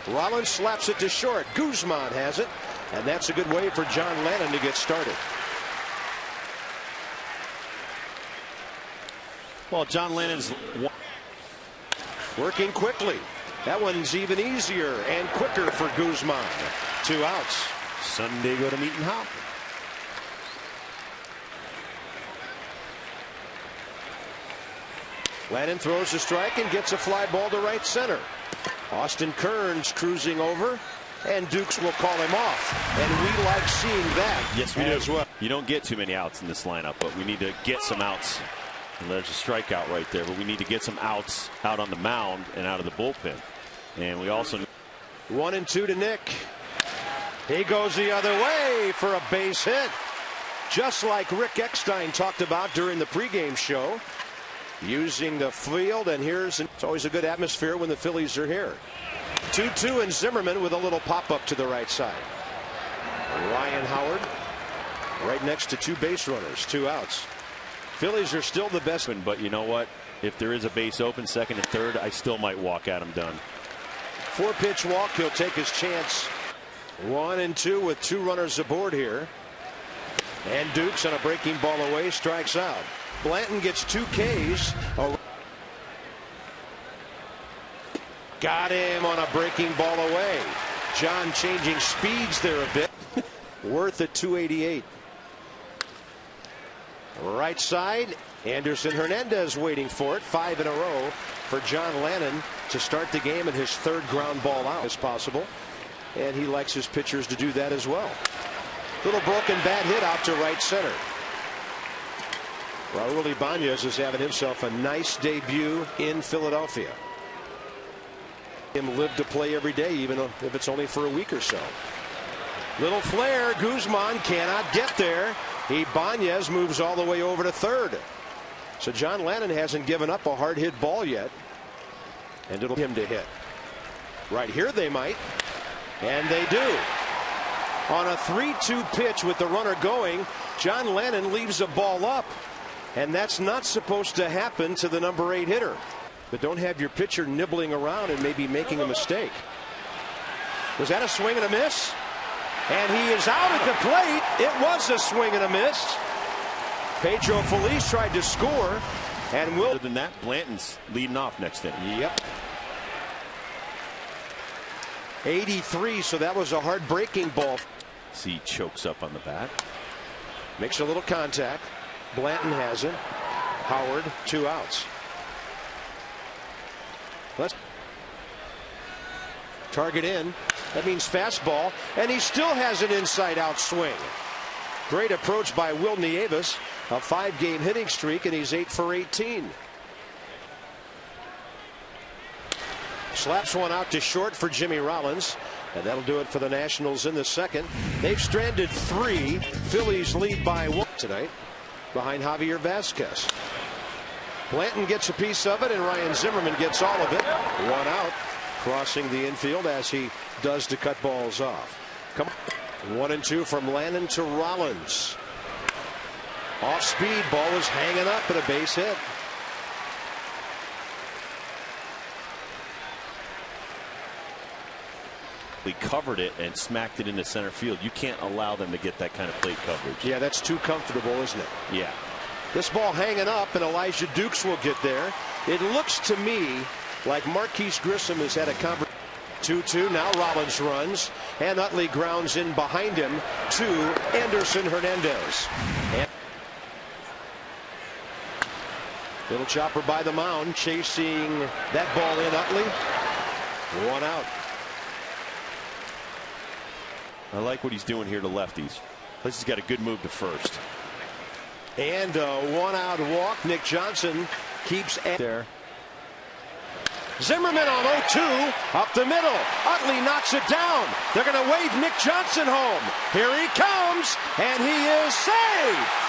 Rollins slaps it to short. Guzman has it, and that's a good way for John Lannon to get started. Well, John Lannon's working quickly. That one's even easier and quicker for Guzman. 2 outs. Sunday go to meet and hop. Lannon throws a strike and gets a fly ball to right center. Austin Kearns cruising over, and Dukes will call him off. And we like seeing that. Yes, we do as well. You don't get too many outs in this lineup, but we need to get some outs. And there's a strikeout right there, but we need to get some outs out on the mound and out of the bullpen. And we also 1-2 to Nick. He goes the other way for a base hit, just like Rick Eckstein talked about during the pregame show, using the field. And it's always a good atmosphere when the Phillies are here. 2-2, and Zimmerman with a little pop-up to the right side. Ryan Howard right next to 2 base runners, 2 outs. Phillies are still the best. But you know what? If there is a base open, second and third, I still might walk Adam Dunn. 4-pitch walk. He'll take his chance. 1-2 with 2 runners aboard here. And Dukes on a breaking ball away strikes out. Blanton gets 2 Ks. Got him on a breaking ball away. John changing speeds there a bit. Worth at 288. Right side. Anderson Hernandez waiting for it. 5 in a row for John Lannon to start the game, and his 3rd ground ball out as possible. And he likes his pitchers to do that as well. Little broken bat hit out to right center. Raul Ibanez is having himself a nice debut in Philadelphia. Him live to play every day, even if it's only for a week or so. Little flare. Guzman cannot get there. Ibanez moves all the way over to third. So John Lannon hasn't given up a hard hit ball yet, and it'll him to hit. Right here they might, and they do. On a 3-2 pitch with the runner going, John Lannon leaves a ball up, and that's not supposed to happen to the number 8 hitter. But don't have your pitcher nibbling around and maybe making a mistake. Was that a swing and a miss? And he is out at the plate. It was a swing and a miss. Pedro Feliz tried to score, and will. Other than that, Blanton's leading off next inning. Yep. 83, so that was a hard breaking ball. See, chokes up on the bat. Makes a little contact. Blanton has it. Howard, 2 outs. Let's target in. That means fastball, and he still has an inside-out swing. Great approach by Will Nieves. A 5-game hitting streak, and he's 8 for 18. Slaps one out to short for Jimmy Rollins, and that'll do it for the Nationals in the second. They've stranded 3. Phillies lead by 1 tonight behind Javier Vasquez. Blanton gets a piece of it, and Ryan Zimmerman gets all of it. 1 out, crossing the infield as he does to cut balls off. Come on. 1-2 from Lannon to Rollins. Off speed, ball is hanging up at a base hit. We covered it and smacked it into center field. You can't allow them to get that kind of plate coverage. Yeah, that's too comfortable, isn't it? Yeah. This ball hanging up, and Elijah Dukes will get there. It looks to me like Marquise Grissom has had a conversation. 2-2. Now Rollins runs, and Utley grounds in behind him to Anderson Hernandez. And little chopper by the mound, chasing that ball in. Utley. 1 out. I like what he's doing here to lefties. Plus he's got a good move to first. And a 1 out walk. Nick Johnson keeps there. Zimmerman on 0-2 up the middle. Utley knocks it down. They're going to wave Nick Johnson home. Here he comes, and he is safe.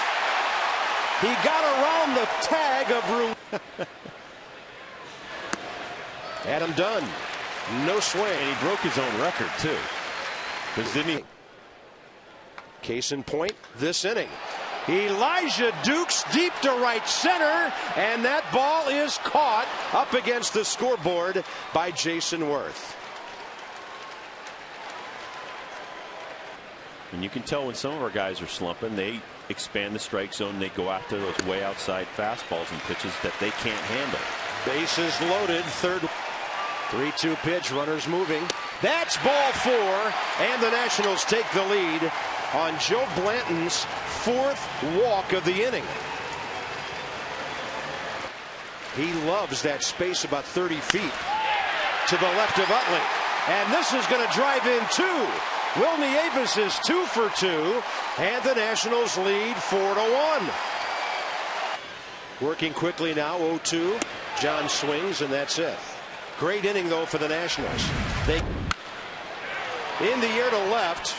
He got around the tag of Rue. Adam Dunn, no swing. And he broke his own record too. Because didn't he? Case in point, this inning. Elijah Dukes deep to right center, and that ball is caught up against the scoreboard by Jason Worth. And you can tell when some of our guys are slumping, they expand the strike zone. They go after those way outside fastballs and pitches that they can't handle. Bases loaded. Third. 3-2 pitch. Runners moving. That's ball 4. And the Nationals take the lead on Joe Blanton's 4th walk of the inning. He loves that space about 30 feet to the left of Utley. And this is going to drive in 2. Wilnie Avis is 2 for 2. And the Nationals lead 4-1. Working quickly now, 0-2. John swings, and that's it. Great inning, though, for the Nationals. They in the air to left.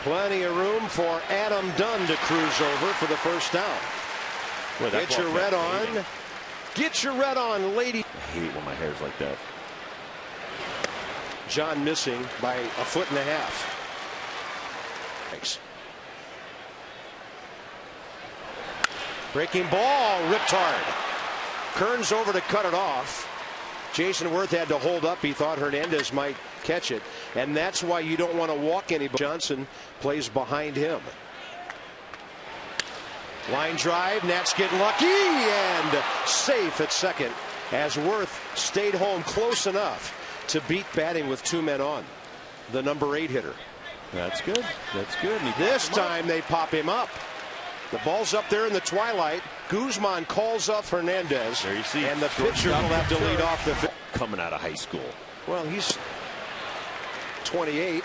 Plenty of room for Adam Dunn to cruise over for the first down. Well, get your red on. Get your red on, lady. I hate when my hair's like that. John missing by 1.5 feet. Thanks. Breaking ball, ripped hard. Kearns over to cut it off. Jason Worth had to hold up. He thought Hernandez might catch it, and that's why you don't want to walk anybody. Johnson plays behind him. Line drive. Nats get lucky and safe at second as Worth stayed home close enough to beat batting with 2 men on. The number 8 hitter. That's good. That's good. This time they pop him up. The ball's up there in the twilight. Guzman calls up Hernandez. There you see. And the pitcher will have to lead off the field. Coming out of high school. Well, he's 28.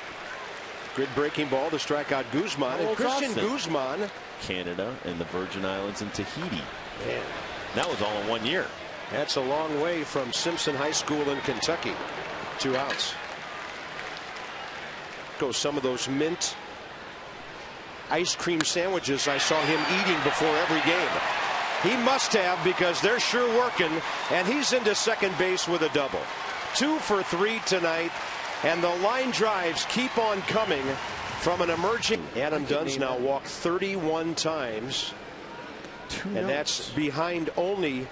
Good breaking ball to strike out Guzman. And Christian Guzman. Canada and the Virgin Islands and Tahiti. Man. That was all in 1 year. That's a long way from Simpson High School in Kentucky. 2 outs. Go some of those mint ice cream sandwiches I saw him eating before every game. He must have, because they're sure working, and he's into second base with a double. 2 for 3 tonight, and the line drives keep on coming from an emerging. Adam Dunn's now walked 31 times, and that's behind only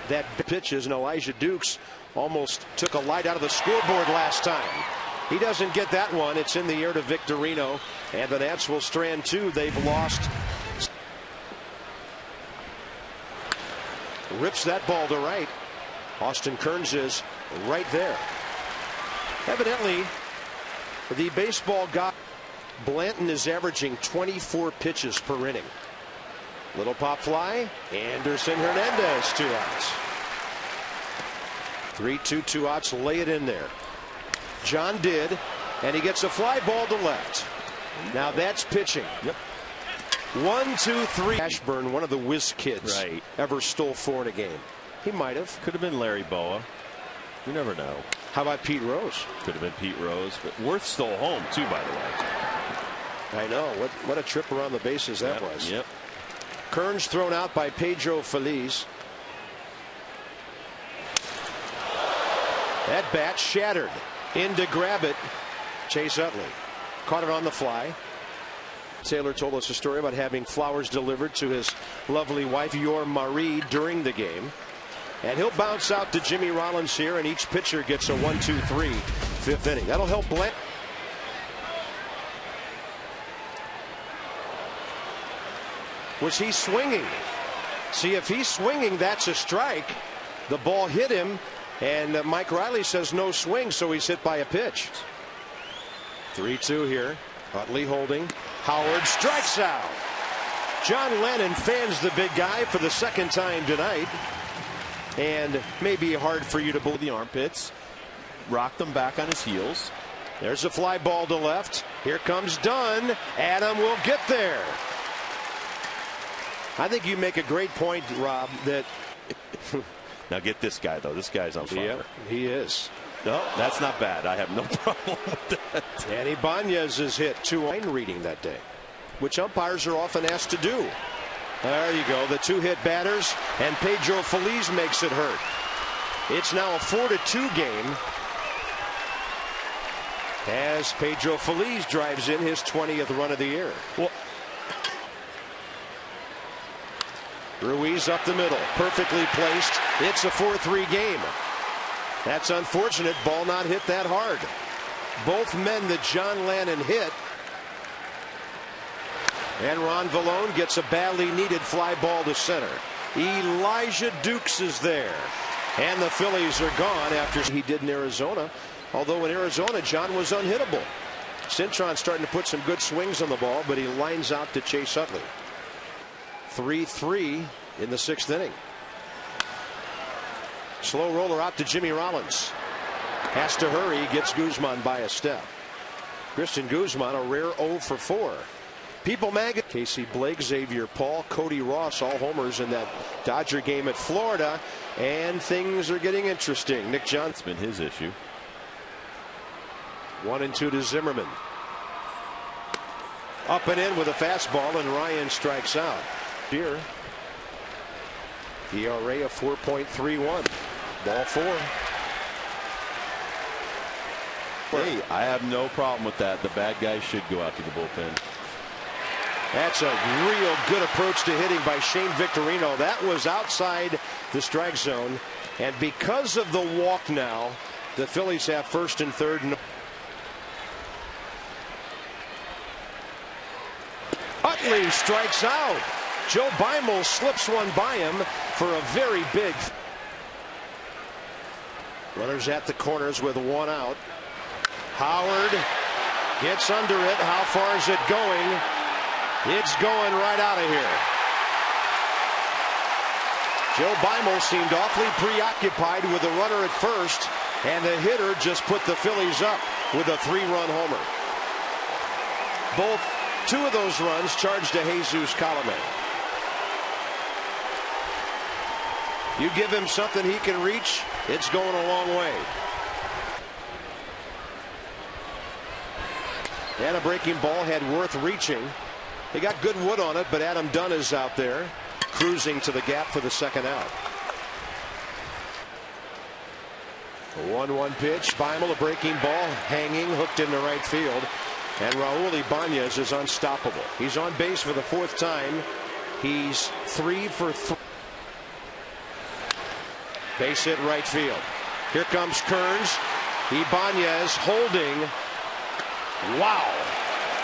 that pitches, and Elijah Dukes almost took a light out of the scoreboard last time. He doesn't get that one. It's in the air to Victorino, and the Nats will strand 2. They've lost. Rips that ball to right. Austin Kearns is right there. Evidently, the baseball guy Blanton is averaging 24 pitches per inning. Little pop fly. Anderson Hernandez, 2 outs. 3-2, 2 outs. Lay it in there. John did, and he gets a fly ball to left. Now that's pitching. Yep. 1, 2, 3. Ashburn, one of the whiz kids, right, ever stole 4 in a game. He might have. Could have been Larry Boa. You never know. How about Pete Rose? Could have been Pete Rose, but Worth stole home too, by the way. I know. What a trip around the bases that was. Yep. Kearns thrown out by Pedro Feliz. That bat shattered. In to grab it, Chase Utley. Caught it on the fly. Taylor told us a story about having flowers delivered to his lovely wife, Yor Marie, during the game. And he'll bounce out to Jimmy Rollins here, and each pitcher gets a 1, 2, 3, 5th inning. That'll help Blanton. Was he swinging? See, if he's swinging, that's a strike. The ball hit him, and Mike Riley says no swing, so he's hit by a pitch. 3-2 here. Utley holding. Howard strikes out. John Lennon fans the big guy for the 2nd time tonight. And maybe hard for you to believe. The armpits. Rocked them back on his heels. There's a fly ball to left. Here comes Dunn. Adam will get there. I think you make a great point, Rob, that now get this guy, though. This guy's on fire. Yep, he is. No, that's not bad. I have no problem with that. And Ibanez is hit 2 line reading that day, which umpires are often asked to do. There you go. The 2 hit batters, and Pedro Feliz makes it hurt. It's now a 4-2 game as Pedro Feliz drives in his 20th run of the year. Well, Ruiz up the middle, perfectly placed. It's a 4-3 game. That's unfortunate. Ball not hit that hard. Both men that John Lannon hit And Ron Vallone gets a badly needed fly ball to center. Elijah Dukes is there. And the Phillies are gone after he did in Arizona. Although in Arizona, John was unhittable. Cintron starting to put some good swings on the ball, but he lines out to Chase Utley. 3-3 in the 6th inning. Slow roller out to Jimmy Rollins. Has to hurry, gets Guzman by a step. Christian Guzman, a rare 0 for 4. People Mag, Casey Blake, Xavier Paul, Cody Ross, all homers in that Dodger game at Florida. And things are getting interesting. Nick Johnson's been his issue. 1-2 to Zimmerman. Up and in with a fastball, and Ryan strikes out. Here, ERA of 4.31. Ball 4. Hey, I have no problem with that. The bad guys should go out to the bullpen. That's a real good approach to hitting by Shane Victorino. That was outside the strike zone. And because of the walk now, the Phillies have first and third. Utley strikes out. Joe Beimel slips one by him for a very big. Runners at the corners with 1 out. Howard gets under it. How far is it going? It's going right out of here. Joe Beimel seemed awfully preoccupied with the runner at first, and the hitter just put the Phillies up with a 3-run homer. Two of those runs charged to Jesus Calamé. You give him something he can reach, it's going a long way. And a breaking ball had Worth reaching. They got good wood on it, but Adam Dunn is out there cruising to the gap for the second out. A 1-1 pitch. Beimel, a breaking ball, hanging, hooked into right field. And Raul Ibanez is unstoppable. He's on base for the 4th time. He's 3 for 3. Base hit right field. Here comes Kearns. Ibanez holding. Wow.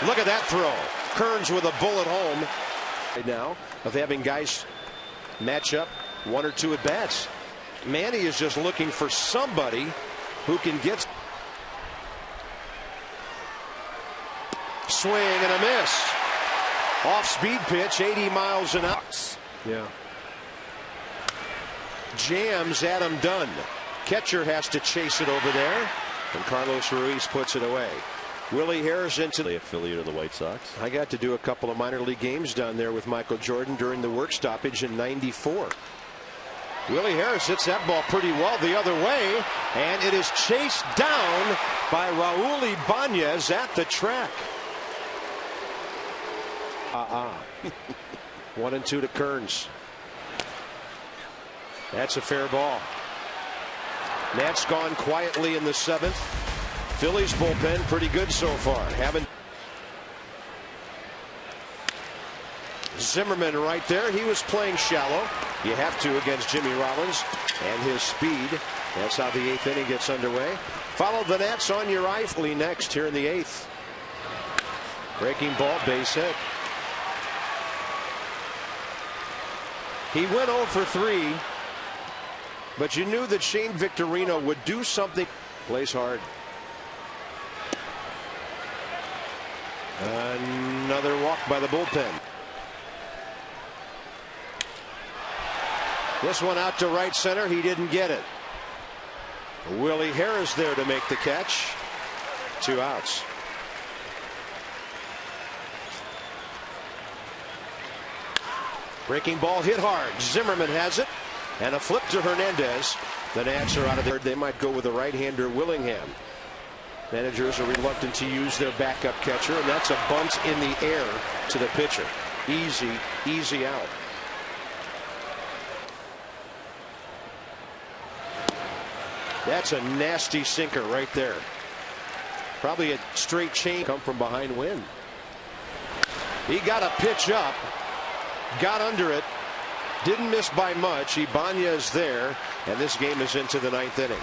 Look at that throw. Kearns with a bullet home. Right now of having guys match up 1 or 2 at bats. Manny is just looking for somebody who can get. Swing and a miss. Off speed pitch, 80 miles an hour. Yeah. Jams Adam Dunn. Catcher has to chase it over there, and Carlos Ruiz puts it away. Willie Harris into the affiliate of the White Sox. I got to do a couple of minor league games down there with Michael Jordan during the work stoppage in '94. Willie Harris hits that ball pretty well the other way, and it is chased down by Raul Ibanez at the track. 1-2 to Kearns. That's a fair ball. Nat's gone quietly in the 7th. Phillies bullpen pretty good so far. Zimmerman right there. He was playing shallow. You have to against Jimmy Rollins and his speed. That's how the 8th inning gets underway. Follow the Nats on your eye next here in the 8th. Breaking ball, base hit. He went 0 for 3, but you knew that Shane Victorino would do something. Plays hard. Another walk by the bullpen. This one out to right center. He didn't get it. Willie Harris there to make the catch. 2 outs. Breaking ball hit hard. Zimmerman has it. And a flip to Hernandez. The Nats are out of there. They might go with a right-hander, Willingham. Managers are reluctant to use their backup catcher, and that's a bunt in the air to the pitcher. Easy out. That's a nasty sinker right there. Probably a straight chain. Come from behind win. He got a pitch up. Got under it. Didn't miss by much. Ibanez there. And this game is into the 9th inning.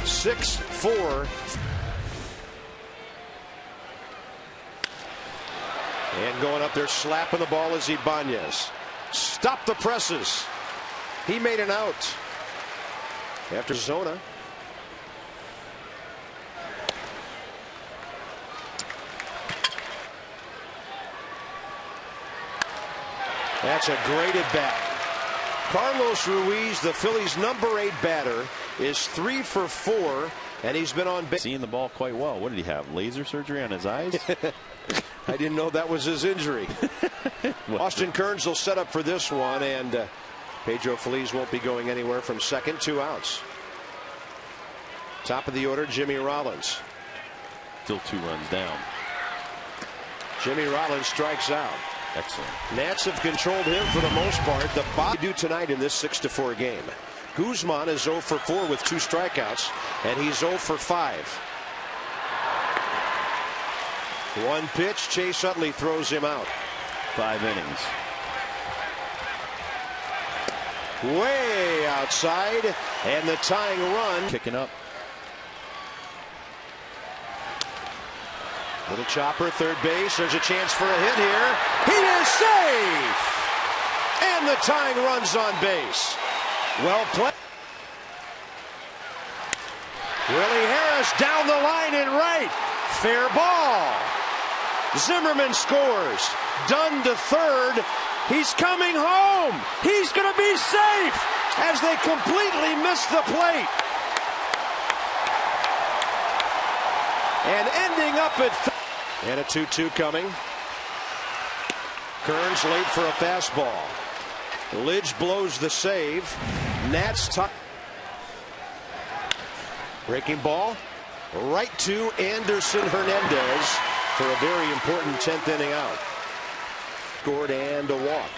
6-4. And going up there slapping the ball is Ibanez. Stop the presses. He made an out. After Zona. That's a great at bat. Carlos Ruiz, the Phillies' #8 batter, is 3 for 4, and he's been on base. Seeing the ball quite well. What did he have? Laser surgery on his eyes? I didn't know that was his injury. Austin Kearns will set up for this one, and Pedro Feliz won't be going anywhere from second. 2 outs. Top of the order, Jimmy Rollins. Still 2 runs down. Jimmy Rollins strikes out. Excellent. Nats have controlled him for the most part. The bottom do tonight in this 6-4 game. Guzman is 0 for 4 with 2 strikeouts, and he's 0 for 5. 1 pitch, Chase Utley throws him out. 5 innings. Way outside, and the tying run. Kicking up. Little chopper, third base. There's a chance for a hit here. He is safe! And the tying run's on base. Well played. Willie Harris down the line and right. Fair ball. Zimmerman scores. Dunn to third. He's coming home. He's going to be safe as they completely miss the plate. And ending up at and a 2-2 coming. Kearns late for a fastball. Lidge blows the save. Nats tuck. Breaking ball right to Anderson Hernandez for a very important 10th inning out. Scored and a walk.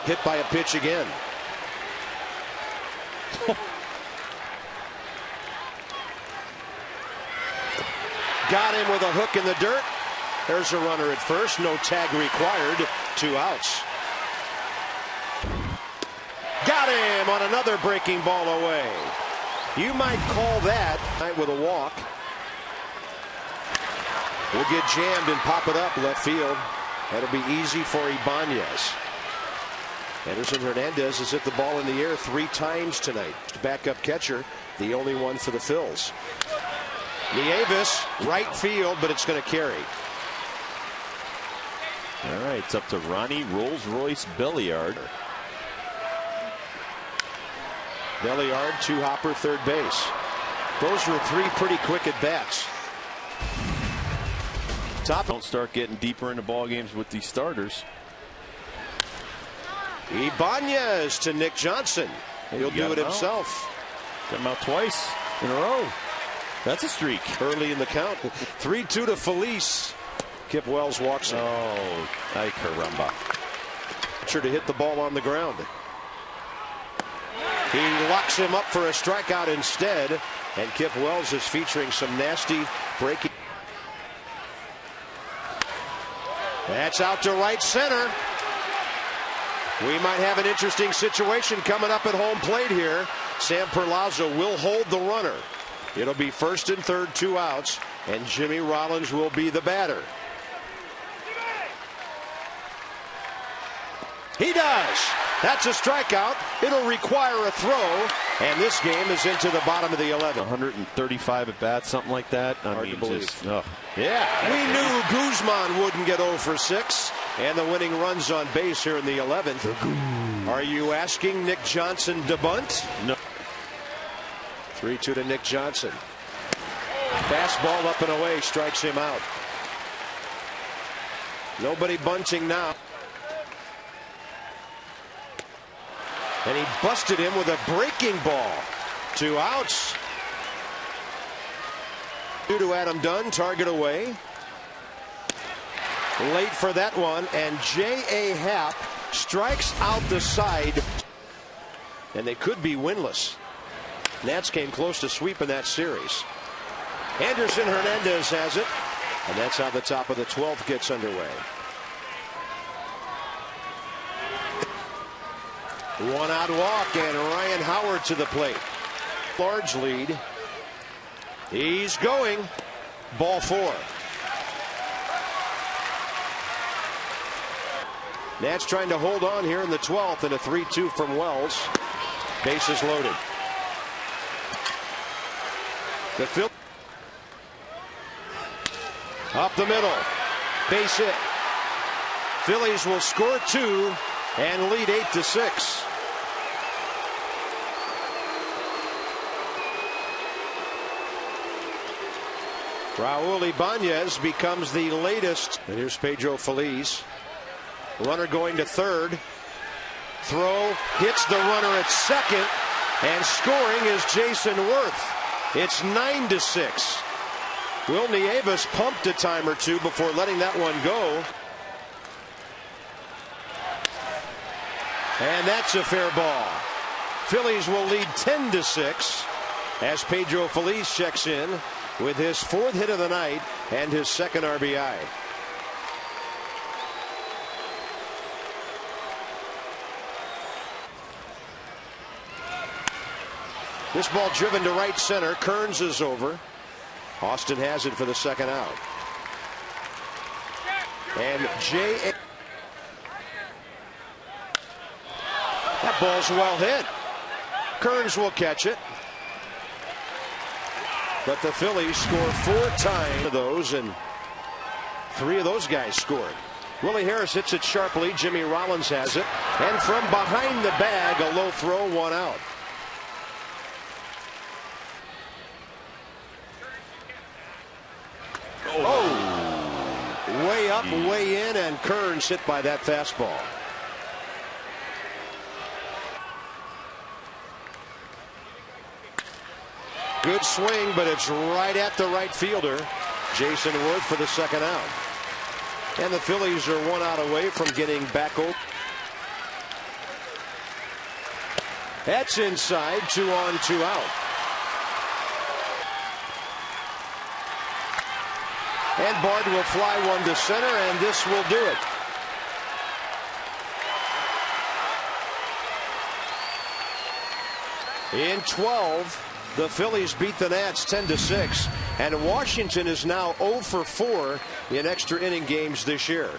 Hit by a pitch again. Got him with a hook in the dirt. There's a runner at first. No tag required. 2 outs. Got him on another breaking ball away. You might call that with a walk. Will get jammed and pop it up left field. That'll be easy for Ibanez. Anderson Hernandez has hit the ball in the air 3 times tonight. Backup catcher, the only one for the Phils. Nieves, right field, but it's going to carry. All right, it's up to Ronnie Rolls-Royce Belliard. Belliard, 2-hopper, third base. Those were 3 pretty quick at bats. Don't start getting deeper into ball games with these starters. Ibanez to Nick Johnson. He'll do it himself. Got him out twice in a row. That's a streak. Early in the count. 3-2 to Feliz. Kip Wells walks in. Oh, ay caramba. Sure to hit the ball on the ground. He locks him up for a strikeout instead. And Kip Wells is featuring some nasty breaking. That's out to right center. We might have an interesting situation coming up at home plate here. Sam Perlaza will hold the runner. It'll be first and third, 2 outs, and Jimmy Rollins will be the batter. He does. That's a strikeout. It'll require a throw, and this game is into the bottom of the 11th. 135 at bats, something like that. Hard to believe. Oh. Yeah, we knew Guzman wouldn't get 0 for 6, and the winning runs on base here in the 11th. Are you asking Nick Johnson to bunt? No. 3-2 to Nick Johnson. Fastball up and away, strikes him out. Nobody bunting now. And he busted him with a breaking ball. 2 outs. 2 to Adam Dunn, target away. Late for that one, and J.A. Happ strikes out the side. And they could be winless. Nats came close to sweeping that series. Anderson Hernandez has it, and that's how the top of the 12th gets underway. 1-out walk, and Ryan Howard to the plate. Large lead. He's going. Ball 4. Nats trying to hold on here in the 12th, and a 3-2 from Wells. Bases loaded. The Phillies up the middle. Base hit. Phillies will score 2 and lead 8-6. Raul Ibanez becomes the latest. And here's Pedro Feliz. Runner going to third. Throw hits the runner at second, and scoring is Jason Worth. It's 9-6. Will Nieves pumped a time or two before letting that one go. And that's a fair ball. Phillies will lead 10-6 as Pedro Feliz checks in with his 4th hit of the night and his 2nd RBI. This ball driven to right center. Kearns is over. Austin has it for the 2nd out. And J.A. That ball's well hit. Kearns will catch it. But the Phillies score 4 times of those, and 3 of those guys scored. Willie Harris hits it sharply. Jimmy Rollins has it. And from behind the bag, a low throw, 1 out. Oh, way up, way in, and Kearns hit by that fastball. Good swing, but it's right at the right fielder. Jason Worth for the 2nd out. And the Phillies are 1 out away from getting back over. That's inside, 2 on, 2 out. And Bard will fly one to center, and this will do it. In 12, the Phillies beat the Nats 10-6, and Washington is now 0 for 4 in extra inning games this year.